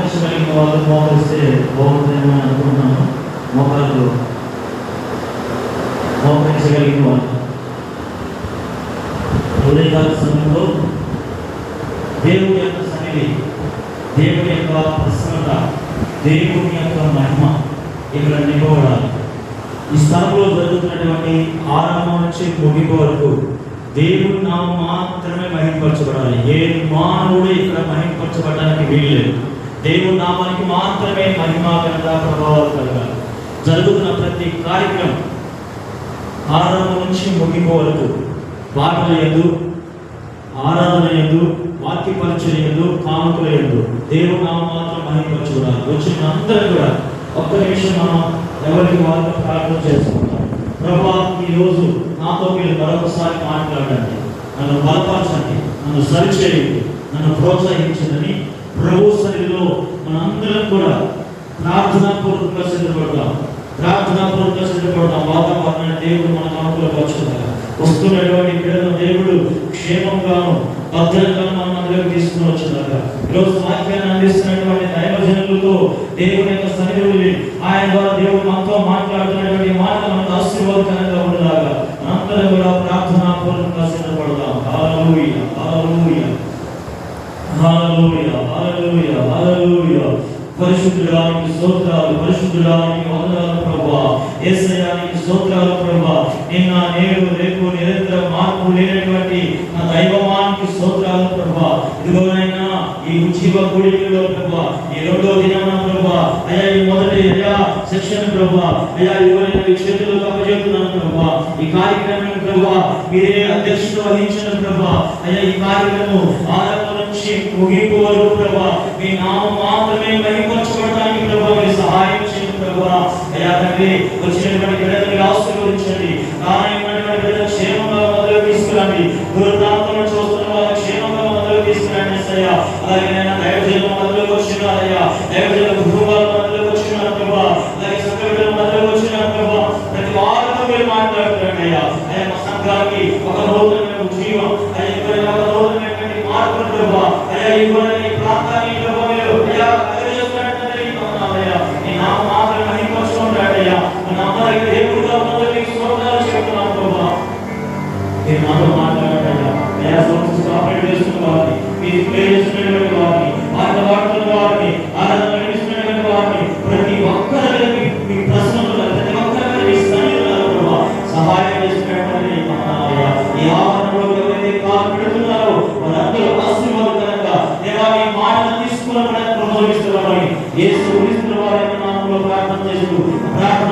మోకరించగలిగిన వాళ్ళు మోకరిస్తే బాగుంటుందేమో అని అనుకుంటున్నాను. మోకాళ్ళు మోకరించగలిగిన వాళ్ళు ఉదయకాల సమయంలో దేవుడి యొక్క సన్నిధి, దేవుడి యొక్క ప్రసన్నత, దేవుని యొక్క మహిమ ఇక్కడ నింపబడాలి. ఈ స్థలంలో జరుగుతున్నటువంటి ఆరంభం నుంచి ముగింపు వరకు దేవుడి నామం మాత్రమే మహింపరచబడాలి. ఏ మానవుడు ఇక్కడ మహింపరచబడడానికి వీల్లేదు. దేవుడి నామానికి మాత్రమే మహిమా ఘనత ప్రభావాలు కలగాలి. జరుగుతున్న ప్రతి కార్యక్రమం ఆరంభం నుంచి ముగింపు వరకు పాటల యందు, ఆరాధన యందు, వాక్య పరిచయం యందు, కానుకల యందు దేవుడి నామం మాత్రం మహింపరచబడాలి. వచ్చిన అందరూ కూడా ఒక్క నిమిషం మనం ఎవరికి వాళ్ళతో ప్రార్థన చేసుకుంటాం. ప్రభా, ఈరోజు నాతో మీరు మరొకసారి మాట్లాడండి, నన్ను బలపరచండి, నన్ను సరిచేయండి, నన్ను ప్రోత్సహించండి. ప్రభు సన్నిధిలో మనందరం కూడా ప్రార్థనాపూర్వకంగా సిద్ధపడతాం. వాతావరణ దేవుడు మన అనుకూలపరుచుకుంటారు. వస్తున్నటువంటి బిడ్డలను దేవుడు క్షేమంగాను భద్రంగాను మన దగ్గరకు తీసుకుని వచ్చినాక ఈరోజు వాక్యాన్ని అందిస్తున్నటువంటి దైవజనులతో దేవుని యొక్క సన్నిధిని ఆయన ద్వారా దేవుడు మనతో మాట్లాడుతున్నటువంటి మాటలు మనకు ఆశీర్వాదకరంగా ఉండేలాగా అందరం కూడా ప్రార్థనాపూర్వకంగా సిద్ధపడదాం. హల్లెలూయా, హల్లెలూయా, హల్లెలూయా, హల్లెలూయా, హల్లెలూయా. పరిశుద్ధుడానికి స్తోత్రాలు, పరిశుద్ధుడానికి వందనాలు ప్రభువా. యేసయ్యానికి స్తోత్రాలు ప్రభువా. నిన్న నేడు రేపు నిరంతరం మార్పు లేనటువంటి నా దైవమానికి స్తోత్రాలు ప్రభువా. ఇదిగోనైనా ఈ ఉజ్జీవ కూడికలో ప్రభువా, ఈ రెండో దినమున ప్రభువా, అయ్యా ఈ మొదటి సెక్షన్ ప్రభువా, అయ్యా ఇవరైనా ఈ చేతులకు అప్పచెప్తున్నాను ప్రభువా. ఈ కార్యక్రమం ప్రభువా మీరే అధ్యక్షత వహించిన ప్రభువా. అయ్యా ఈ కార్యక్రమం ఆరంభం నుంచి ముగింపు వరకు ప్రభువా మీ నామం మాత్రమే మహిమపరచబడడానికి ప్రభువా మీరు సహాయం చేయండి ప్రభువా. అయ్యా తండ్రి, వచ్చినటువంటి బిడ్డలను ఆశీర్వదించండి. కారణమైనటువంటి బిడ్డలను క్షేమంగా మొదలు తీసుకురండి. దూర ప్రాంతం నుంచి వస్తున్న వాళ్ళ క్షేమంగా మొదలు తీసుకురండి అయ్యా. అలాగే నేను దైవజనుల మొదలుకు వచ్చినారయ్యా, దైవజనుల కుటుంబాల మొదలుకు వచ్చినారు ప్రభువా, అలాగే సంఘ బిడ్డల మొదలుకు వచ్చినారు ప్రభువా. ప్రతి వారితో మీరు మాట్లాడుతున్నారండి అయ్యా. అయ్యా మా సంఘానికి ఒక నూతనమైన జీవం, అయ్యా ఇవ్వని ఒక నూతనమైనటువంటి మార్పులు ప్రభువా. అయ్యా ఇవ్వని ఈ ప్రాంతాన్ని ప్రభువా మీరు అయ్యా కలుగజేస్తున్నట్టు అయ్యా ఈ నామం మాత్రం మహిమపరచుకుంటాడు అయ్యా. మా నామానికి దేవుడిగా ఉన్నది మీకు స్తోత్రాలు చెప్తున్నాను ప్రభువా. మీరు మాతో మాట్లాడారయ్యా. అయ్యా సోమసు కాపరేట్ చేస్తున్న వారిని, మీరు ప్రే చేస్తున్నటువంటి వారిని, వారిని వాడుతున్న వారిని, ఆరాధన నడిపిస్తున్నటువంటి వారిని, ప్రతి ఒక్కరిని మీ ప్రశ్నలు ప్రతి ఒక్కరిని మీ సన్నిధిలో ప్రభువా సహాయం చేస్తున్నటువంటి ఈ ఆవరణలో ఎవరైతే కాలు పెడుతున్నారో వారందరూ ఆశీర్వాదకరంగా దేవా మీ మాటను తీసుకున్నప్పుడు ప్రోత్సహిస్తున్నామని యేసు క్రీస్తు వారి నామములో ప్రార్థన చేస్తూ ప్రార్థన